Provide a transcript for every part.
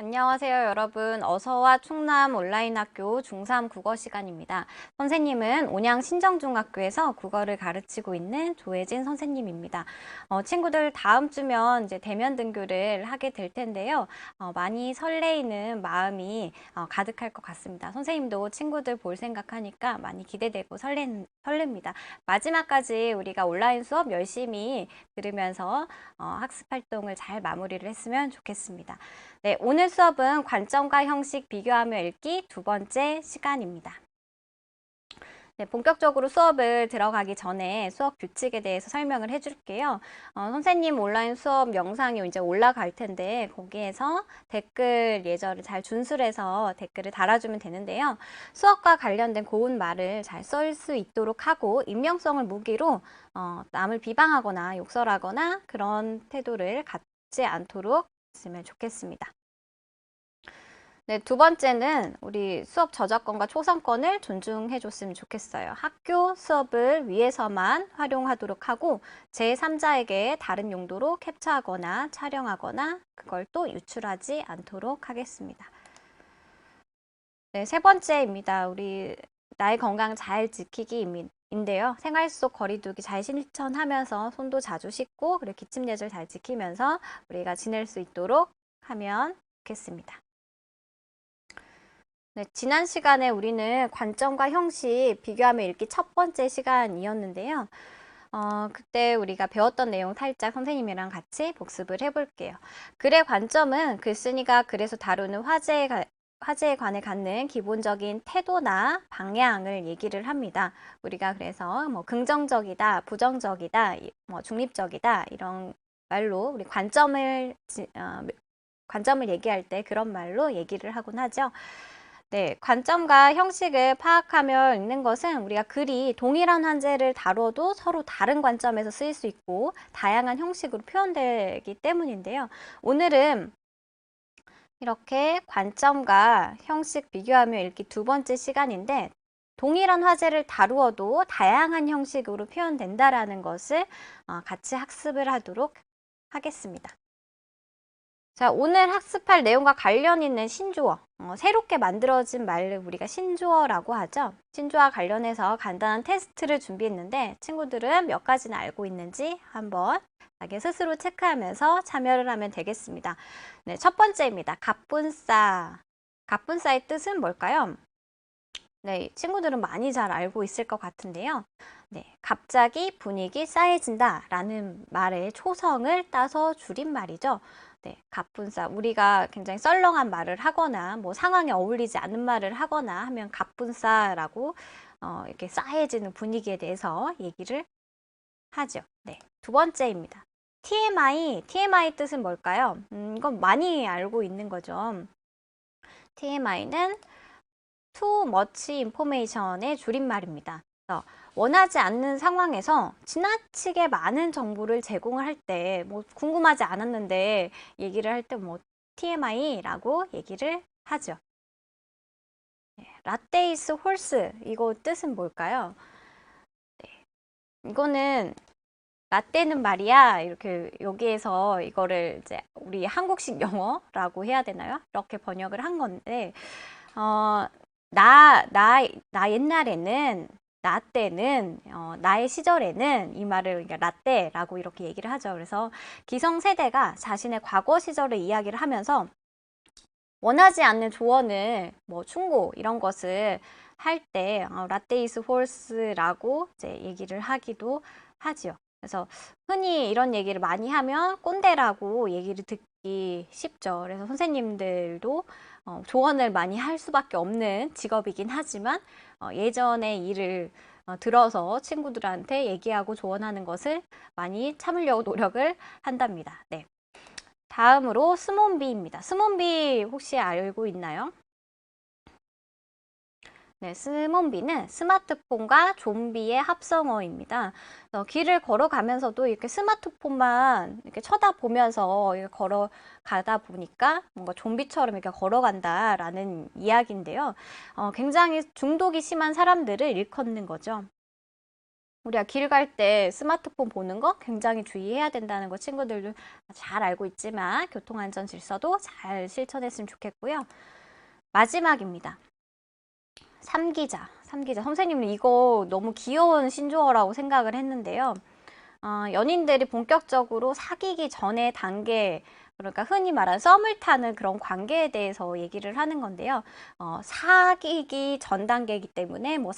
안녕하세요, 여러분. 어서와 충남 온라인 학교 중3 국어 시간입니다. 선생님은 온양 신정중학교에서 국어를 가르치고 있는 조혜진 선생님입니다. 친구들 다음 주면 이제 대면 등교를 하게 될 텐데요. 많이 설레이는 마음이 가득할 것 같습니다. 선생님도 친구들 볼 생각하니까 많이 기대되고 설렙니다. 마지막까지 우리가 온라인 수업 열심히 들으면서 학습 활동을 잘 마무리를 했으면 좋겠습니다. 네, 오늘 수업은 관점과 형식 비교하며 읽기 두 번째 시간입니다. 네, 본격적으로 수업을 들어가기 전에 수업 규칙에 대해서 설명을 해줄게요. 선생님 온라인 수업 영상이 이제 올라갈 텐데 거기에서 댓글 예절을 잘 준수해서 댓글을 달아주면 되는데요. 수업과 관련된 고운 말을 잘 쓸 수 있도록 하고 익명성을 무기로 남을 비방하거나 욕설하거나 그런 태도를 갖지 않도록 했으면 좋겠습니다. 네, 두 번째는 우리 수업 저작권과 초상권을 존중해 줬으면 좋겠어요. 학교 수업을 위해서만 활용하도록 하고 제3자에게 다른 용도로 캡처하거나 촬영하거나 그걸 또 유출하지 않도록 하겠습니다. 네, 세 번째입니다. 우리 나의 건강 잘 지키기인데요. 생활 속 거리두기 잘 실천하면서 손도 자주 씻고 그리고 기침 예절 잘 지키면서 우리가 지낼 수 있도록 하면 좋겠습니다. 네, 지난 시간에 우리는 관점과 형식 비교하며 읽기 첫 번째 시간이었는데요. 그때 우리가 배웠던 내용 살짝 선생님이랑 같이 복습을 해볼게요. 글의 관점은 글쓴이가 글에서 다루는 화제에 관해 갖는 기본적인 태도나 방향을 얘기를 합니다. 우리가 그래서 뭐 긍정적이다, 부정적이다, 뭐 중립적이다 이런 말로 우리 관점을 얘기할 때 그런 말로 얘기를 하곤 하죠. 네, 관점과 형식을 파악하며 읽는 것은 우리가 글이 동일한 환제를 다뤄도 서로 다른 관점에서 쓰일 수 있고 다양한 형식으로 표현되기 때문인데요. 오늘은 이렇게 관점과 형식 비교하며 읽기 두 번째 시간인데 동일한 화제를 다루어도 다양한 형식으로 표현된다라는 것을 같이 학습을 하도록 하겠습니다. 자, 오늘 학습할 내용과 관련 있는 신조어, 새롭게 만들어진 말을 우리가 신조어라고 하죠. 신조어와 관련해서 간단한 테스트를 준비했는데 친구들은 몇 가지나 알고 있는지 한번 자기 스스로 체크하면서 참여를 하면 되겠습니다. 네, 첫 번째입니다. 갑분싸. 갑분싸의 뜻은 뭘까요? 네, 친구들은 많이 잘 알고 있을 것 같은데요. 네, 갑자기 분위기 싸해진다 라는 말의 초성을 따서 줄임말이죠. 네, 갑분싸. 우리가 굉장히 썰렁한 말을 하거나 뭐 상황에 어울리지 않는 말을 하거나 하면 갑분싸라고 이렇게 싸해지는 분위기에 대해서 얘기를 하죠. 네, 두 번째입니다. TMI 뜻은 뭘까요? 이건 많이 알고 있는 거죠. TMI는 Too Much Information의 줄임말입니다. 원하지 않는 상황에서 지나치게 많은 정보를 제공을 할 때, 뭐 궁금하지 않았는데 얘기를 할 때 뭐 TMI라고 얘기를 하죠. 라떼이스 홀스 이거 뜻은 뭘까요? 네, 이거는 라떼는 말이야 이렇게 여기에서 이거를 이제 우리 한국식 영어라고 해야 되나요? 이렇게 번역을 한 건데 어, 나 옛날에는, 나 때는, 나의 시절에는 이 말을 그러니까 라떼라고 이렇게 얘기를 하죠. 그래서 기성세대가 자신의 과거 시절을 이야기를 하면서 원하지 않는 조언을 뭐 충고 이런 것을 할 때 라떼 이스 홀스라고 이제 얘기를 하기도 하지요. 그래서 흔히 이런 얘기를 많이 하면 꼰대라고 얘기를 듣기 쉽죠. 그래서 선생님들도 조언을 많이 할 수밖에 없는 직업이긴 하지만 예전의 일을 들어서 친구들한테 얘기하고 조언하는 것을 많이 참으려고 노력을 한답니다. 네. 다음으로 스몬비입니다. 스몬비 혹시 알고 있나요? 네, 스몬비는 스마트폰과 좀비의 합성어입니다. 길을 걸어가면서도 이렇게 스마트폰만 이렇게 쳐다보면서 이렇게 걸어가다 보니까 뭔가 좀비처럼 이렇게 걸어간다라는 이야기인데요. 굉장히 중독이 심한 사람들을 일컫는 거죠. 우리가 길 갈 때 스마트폰 보는 거 굉장히 주의해야 된다는 거 친구들도 잘 알고 있지만 교통안전 질서도 잘 실천했으면 좋겠고요. 마지막입니다. 삼기자. 선생님은 이거 너무 귀여운 신조어라고 생각을 했는데요. 연인들이 본격적으로 사귀기 전의 단계, 그러니까 흔히 말하는 썸을 타는 그런 관계에 대해서 얘기를 하는 건데요. 사귀기 전 단계이기 때문에 뭐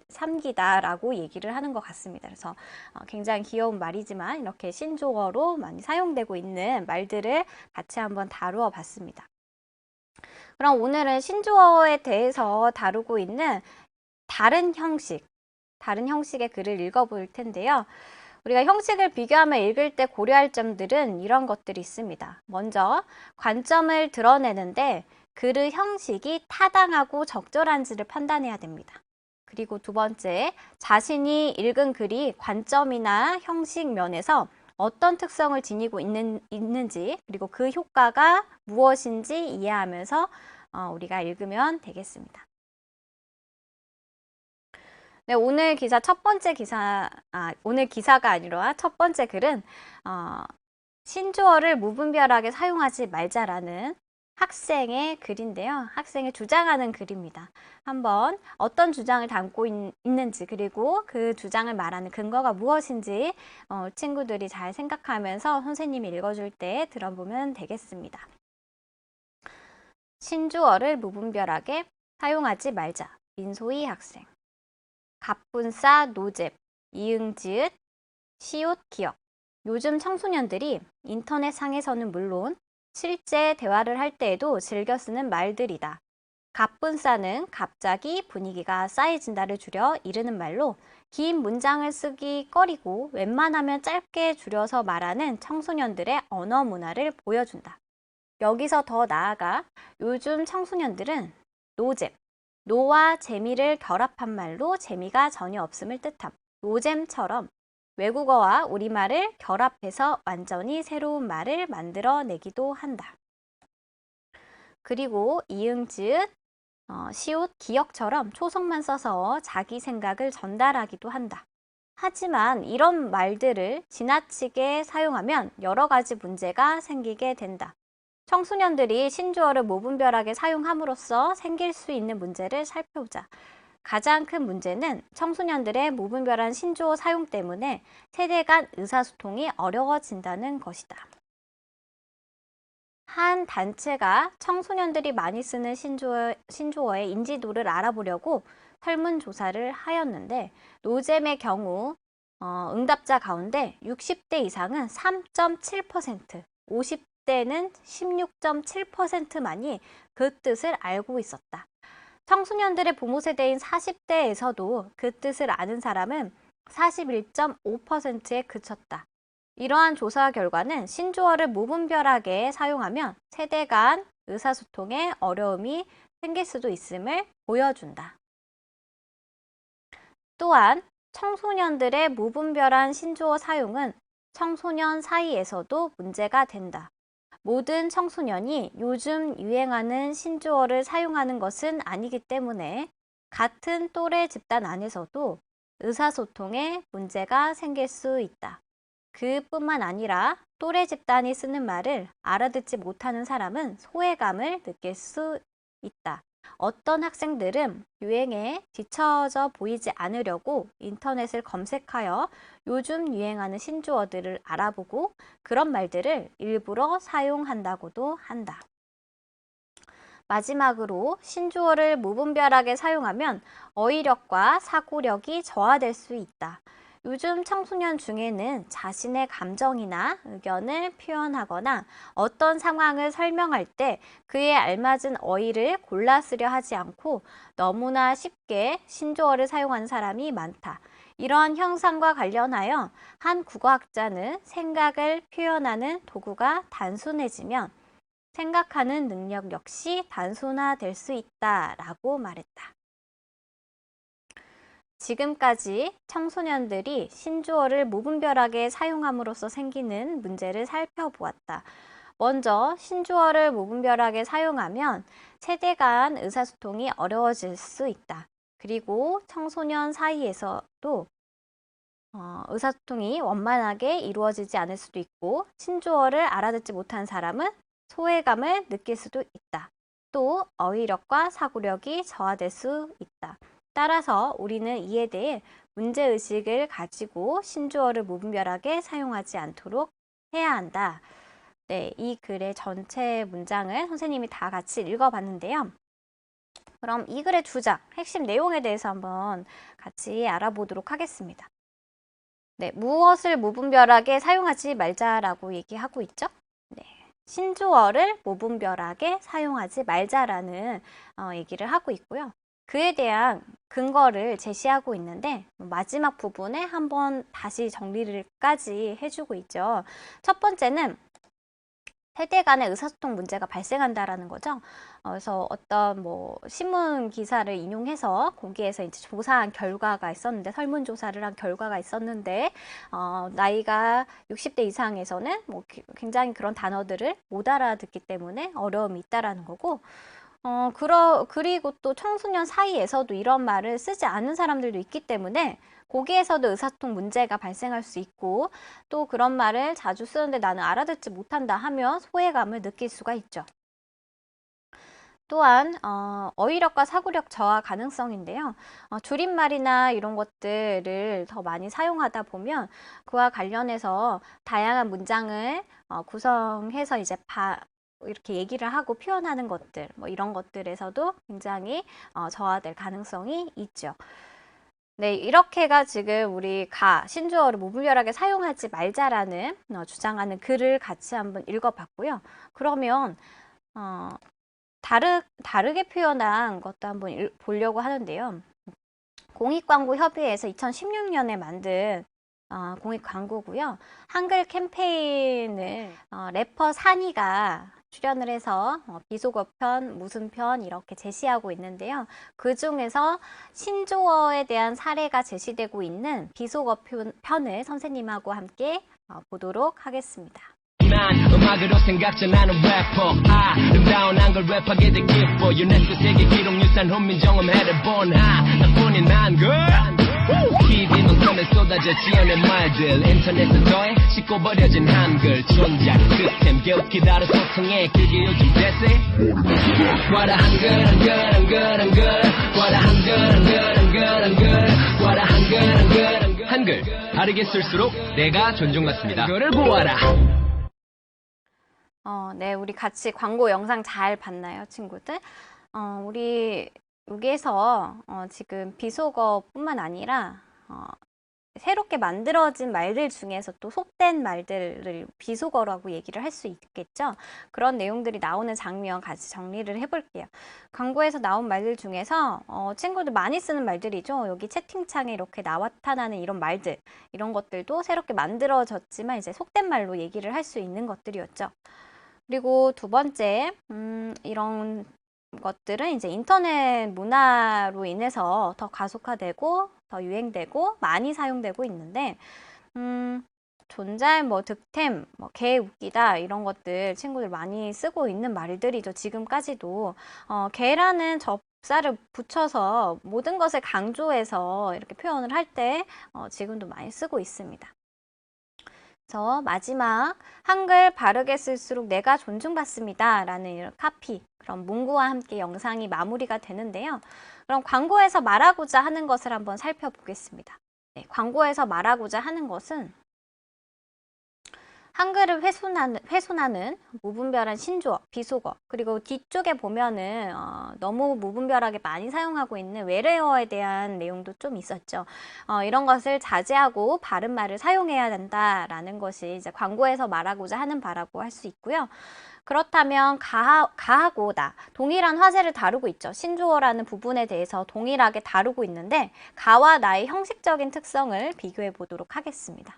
삼기다라고 얘기를 하는 것 같습니다. 그래서 굉장히 귀여운 말이지만 이렇게 신조어로 많이 사용되고 있는 말들을 같이 한번 다루어 봤습니다. 그럼 오늘은 신조어에 대해서 다루고 있는 다른 형식의 글을 읽어볼 텐데요. 우리가 형식을 비교하며 읽을 때 고려할 점들은 이런 것들이 있습니다. 먼저 관점을 드러내는데 글의 형식이 타당하고 적절한지를 판단해야 됩니다. 그리고 두 번째, 자신이 읽은 글이 관점이나 형식 면에서 어떤 특성을 지니고 있는지, 그리고 그 효과가 무엇인지 이해하면서 우리가 읽으면 되겠습니다. 네, 오늘 기사가 아니라 첫 번째 글은 신조어를 무분별하게 사용하지 말자라는 학생의 글인데요. 학생이 주장하는 글입니다. 한번 어떤 주장을 담고 있는지, 그리고 그 주장을 말하는 근거가 무엇인지 친구들이 잘 생각하면서 선생님이 읽어줄 때 들어보면 되겠습니다. 신조어를 무분별하게 사용하지 말자. 민소희 학생. 갑분싸, 노잽, 이응지읒, 시옷, 기역. 요즘 청소년들이 인터넷상에서는 물론 실제 대화를 할 때에도 즐겨 쓰는 말들이다. 갑분싸는 갑자기 분위기가 싸해진다를 줄여 이르는 말로 긴 문장을 쓰기 꺼리고 웬만하면 짧게 줄여서 말하는 청소년들의 언어 문화를 보여준다. 여기서 더 나아가 요즘 청소년들은 노잼, 노와 재미를 결합한 말로 재미가 전혀 없음을 뜻함. 노잼처럼 외국어와 우리말을 결합해서 완전히 새로운 말을 만들어내기도 한다. 그리고 이응지읒, 시옷, 기역처럼 초성만 써서 자기 생각을 전달하기도 한다. 하지만 이런 말들을 지나치게 사용하면 여러 가지 문제가 생기게 된다. 청소년들이 신조어를 무분별하게 사용함으로써 생길 수 있는 문제를 살펴보자. 가장 큰 문제는 청소년들의 무분별한 신조어 사용 때문에 세대 간 의사소통이 어려워진다는 것이다. 한 단체가 청소년들이 많이 쓰는 신조어의 인지도를 알아보려고 설문조사를 하였는데 노잼의 경우 응답자 가운데 60대 이상은 3.7%, 50대는 16.7%만이 그 뜻을 알고 있었다. 청소년들의 부모 세대인 40대에서도 그 뜻을 아는 사람은 41.5%에 그쳤다. 이러한 조사 결과는 신조어를 무분별하게 사용하면 세대 간 의사소통에 어려움이 생길 수도 있음을 보여준다. 또한 청소년들의 무분별한 신조어 사용은 청소년 사이에서도 문제가 된다. 모든 청소년이 요즘 유행하는 신조어를 사용하는 것은 아니기 때문에 같은 또래 집단 안에서도 의사소통에 문제가 생길 수 있다. 그뿐만 아니라 또래 집단이 쓰는 말을 알아듣지 못하는 사람은 소외감을 느낄 수 있다. 어떤 학생들은 유행에 뒤처져 보이지 않으려고 인터넷을 검색하여 요즘 유행하는 신조어들을 알아보고 그런 말들을 일부러 사용한다고도 한다. 마지막으로 신조어를 무분별하게 사용하면 어휘력과 사고력이 저하될 수 있다. 요즘 청소년 중에는 자신의 감정이나 의견을 표현하거나 어떤 상황을 설명할 때 그에 알맞은 어휘를 골라 쓰려 하지 않고 너무나 쉽게 신조어를 사용하는 사람이 많다. 이러한 현상과 관련하여 한 국어학자는 생각을 표현하는 도구가 단순해지면 생각하는 능력 역시 단순화될 수 있다라고 말했다. 지금까지 청소년들이 신조어를 무분별하게 사용함으로써 생기는 문제를 살펴보았다. 먼저 신조어를 무분별하게 사용하면 세대 간 의사소통이 어려워질 수 있다. 그리고 청소년 사이에서도 의사소통이 원만하게 이루어지지 않을 수도 있고 신조어를 알아듣지 못한 사람은 소외감을 느낄 수도 있다. 또 어휘력과 사고력이 저하될 수 있다. 따라서 우리는 이에 대해 문제의식을 가지고 신조어를 무분별하게 사용하지 않도록 해야 한다. 네, 이 글의 전체 문장을 선생님이 다 같이 읽어봤는데요. 그럼 이 글의 주장, 핵심 내용에 대해서 한번 같이 알아보도록 하겠습니다. 네, 무엇을 무분별하게 사용하지 말자라고 얘기하고 있죠? 네, 신조어를 무분별하게 사용하지 말자라는 얘기를 하고 있고요. 그에 대한 근거를 제시하고 있는데 마지막 부분에 한번 다시 정리를까지 해주고 있죠. 첫 번째는 세대 간의 의사소통 문제가 발생한다라는 거죠. 그래서 어떤 신문 기사를 인용해서 거기에서 이제 조사한 결과가 있었는데 설문조사를 한 결과가 있었는데 나이가 60대 이상에서는 굉장히 그런 단어들을 못 알아듣기 때문에 어려움이 있다라는 거고 그리고 또 청소년 사이에서도 이런 말을 쓰지 않는 사람들도 있기 때문에 거기에서도 의사소통 문제가 발생할 수 있고 또 그런 말을 자주 쓰는데 나는 알아듣지 못한다 하면 소외감을 느낄 수가 있죠. 또한 어휘력과 사고력 저하 가능성인데요. 줄임말이나 이런 것들을 더 많이 사용하다 보면 그와 관련해서 다양한 문장을 구성해서 이제 이렇게 얘기를 하고 표현하는 것들, 이런 것들에서도 굉장히 저하될 가능성이 있죠. 네, 이렇게가 지금 우리 신조어를 무분별하게 사용하지 말자라는 주장하는 글을 같이 한번 읽어봤고요. 그러면 다르게 표현한 것도 한번 보려고 하는데요. 공익광고협의회에서 2016년에 만든 공익 광고고요. 한글 캠페인을 래퍼 산이가 출연을 해서 비속어 편, 무슨 편 이렇게 제시하고 있는데요. 그 중에서 신조어에 대한 사례가 제시되고 있는 비속어 편을 선생님하고 함께 보도록 하겠습니다. 난 음악으로 생각져 나는 래퍼 아름다운 한글 랩하게 된 기뻐 유네스코 세계 기록유산 훈민정음 해를 나뿐인 한글 TV 논선에 쏟아져 지어낸 말들 인터넷에 더해 씻고 버려진 한글 존작 시스템 개웃기다로 소통해 그게 요즘 대세 What a 한글 What a 한글 What a 한글 한글 다르게 쓸수록 내가 존중받습니다 그를 보아라. 네, 우리 같이 광고 영상 잘 봤나요, 친구들? 우리 여기에서 지금 비속어뿐만 아니라 새롭게 만들어진 말들 중에서 또 속된 말들을 비속어라고 얘기를 할 수 있겠죠. 그런 내용들이 나오는 장면 같이 정리를 해볼게요. 광고에서 나온 말들 중에서 친구들 많이 쓰는 말들이죠. 여기 채팅창에 이렇게 나타나는 이런 말들, 이런 것들도 새롭게 만들어졌지만 이제 속된 말로 얘기를 할 수 있는 것들이었죠. 그리고 두 번째, 이런 것들은 이제 인터넷 문화로 인해서 더 가속화되고 더 유행되고 많이 사용되고 있는데 존잘, 득템, 개 웃기다 이런 것들 친구들 많이 쓰고 있는 말들이죠. 지금까지도 개라는 접사를 붙여서 모든 것을 강조해서 이렇게 표현을 할 때 지금도 많이 쓰고 있습니다. 그래서 마지막 한글 바르게 쓸수록 내가 존중받습니다 라는 이런 카피 그런 문구와 함께 영상이 마무리가 되는데요. 그럼 광고에서 말하고자 하는 것을 한번 살펴보겠습니다. 네, 광고에서 말하고자 하는 것은 한글을 훼손하는 무분별한 신조어, 비속어 그리고 뒤쪽에 보면은 너무 무분별하게 많이 사용하고 있는 외래어에 대한 내용도 좀 있었죠. 이런 것을 자제하고 바른 말을 사용해야 된다라는 것이 이제 광고에서 말하고자 하는 바라고 할 수 있고요. 그렇다면 가하고 나 동일한 화제를 다루고 있죠. 신조어라는 부분에 대해서 동일하게 다루고 있는데 가와 나의 형식적인 특성을 비교해 보도록 하겠습니다.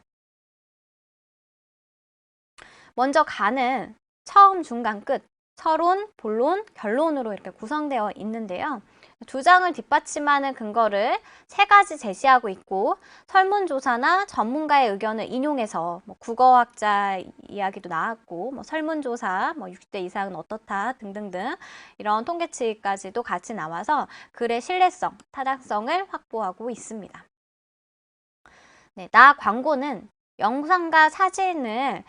먼저 가는 처음, 중간, 끝, 서론, 본론, 결론으로 이렇게 구성되어 있는데요. 주장을 뒷받침하는 근거를 세 가지 제시하고 있고 설문조사나 전문가의 의견을 인용해서 국어학자 이야기도 나왔고 설문조사 60대 이상은 어떻다 등등등 이런 통계치까지도 같이 나와서 글의 신뢰성, 타당성을 확보하고 있습니다. 네, 나 광고는 영상과 사진을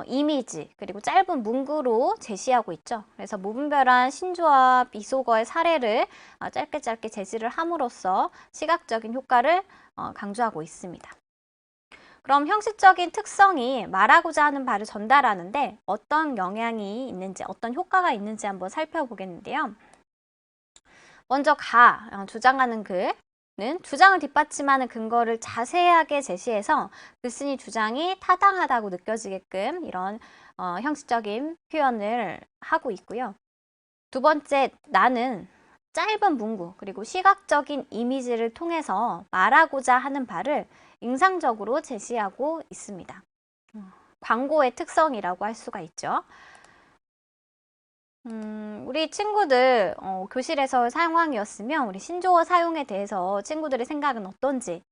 이미지 그리고 짧은 문구로 제시하고 있죠. 그래서 무분별한 신조와 비속어의 사례를 짧게 제시를 함으로써 시각적인 효과를 강조하고 있습니다. 그럼 형식적인 특성이 말하고자 하는 바를 전달하는데 어떤 영향이 있는지, 어떤 효과가 있는지 한번 살펴보겠는데요. 먼저 주장하는 글은 주장을 뒷받침하는 근거를 자세하게 제시해서 글쓴이 주장이 타당하다고 느껴지게끔 이런 형식적인 표현을 하고 있고요. 두 번째, 나는 짧은 문구 그리고 시각적인 이미지를 통해서 말하고자 하는 바를 인상적으로 제시하고 있습니다. 광고의 특성이라고 할 수가 있죠. 우리 친구들 교실에서 상황이었으면 우리 신조어 사용에 대해서 친구들의 생각은 어떤지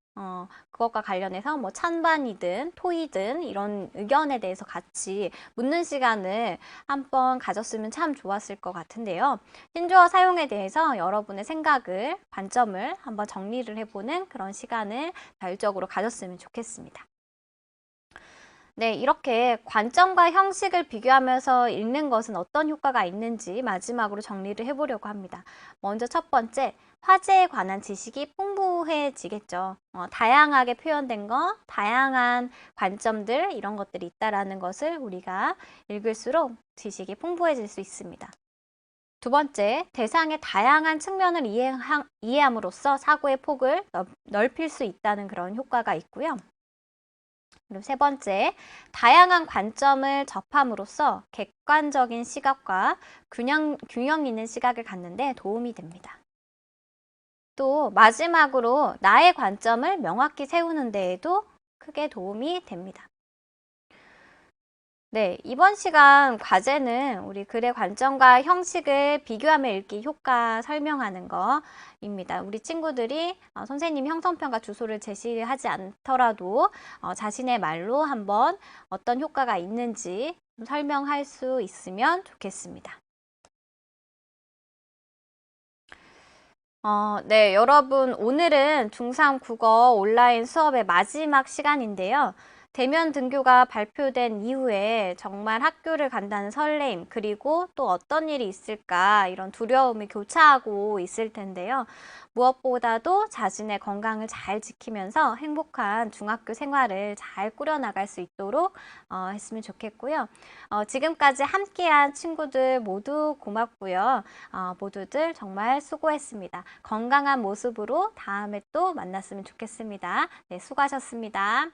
그것과 관련해서 뭐 찬반이든 토이든 이런 의견에 대해서 같이 묻는 시간을 한번 가졌으면 참 좋았을 것 같은데요. 신조어 사용에 대해서 여러분의 생각을, 관점을 한번 정리를 해보는 그런 시간을 자율적으로 가졌으면 좋겠습니다. 네, 이렇게 관점과 형식을 비교하면서 읽는 것은 어떤 효과가 있는지 마지막으로 정리를 해보려고 합니다. 먼저 첫 번째, 화제에 관한 지식이 풍부해지겠죠. 다양하게 표현된 거, 다양한 관점들 이런 것들이 있다라는 것을 우리가 읽을수록 지식이 풍부해질 수 있습니다. 두 번째, 대상의 다양한 측면을 이해함으로써 사고의 폭을 넓힐 수 있다는 그런 효과가 있고요. 그리고 세 번째, 다양한 관점을 접함으로써 객관적인 시각과 균형 있는 시각을 갖는데 도움이 됩니다. 또 마지막으로 나의 관점을 명확히 세우는 데에도 크게 도움이 됩니다. 네, 이번 시간 과제는 우리 글의 관점과 형식을 비교하며 읽기 효과 설명하는 거입니다. 우리 친구들이 선생님 형성평가 주소를 제시하지 않더라도 자신의 말로 한번 어떤 효과가 있는지 설명할 수 있으면 좋겠습니다. 네, 여러분 오늘은 중3 국어 온라인 수업의 마지막 시간인데요. 대면 등교가 발표된 이후에 정말 학교를 간다는 설렘, 그리고 또 어떤 일이 있을까 이런 두려움이 교차하고 있을 텐데요. 무엇보다도 자신의 건강을 잘 지키면서 행복한 중학교 생활을 잘 꾸려나갈 수 있도록 했으면 좋겠고요. 지금까지 함께한 친구들 모두 고맙고요. 모두들 정말 수고했습니다. 건강한 모습으로 다음에 또 만났으면 좋겠습니다. 네, 수고하셨습니다.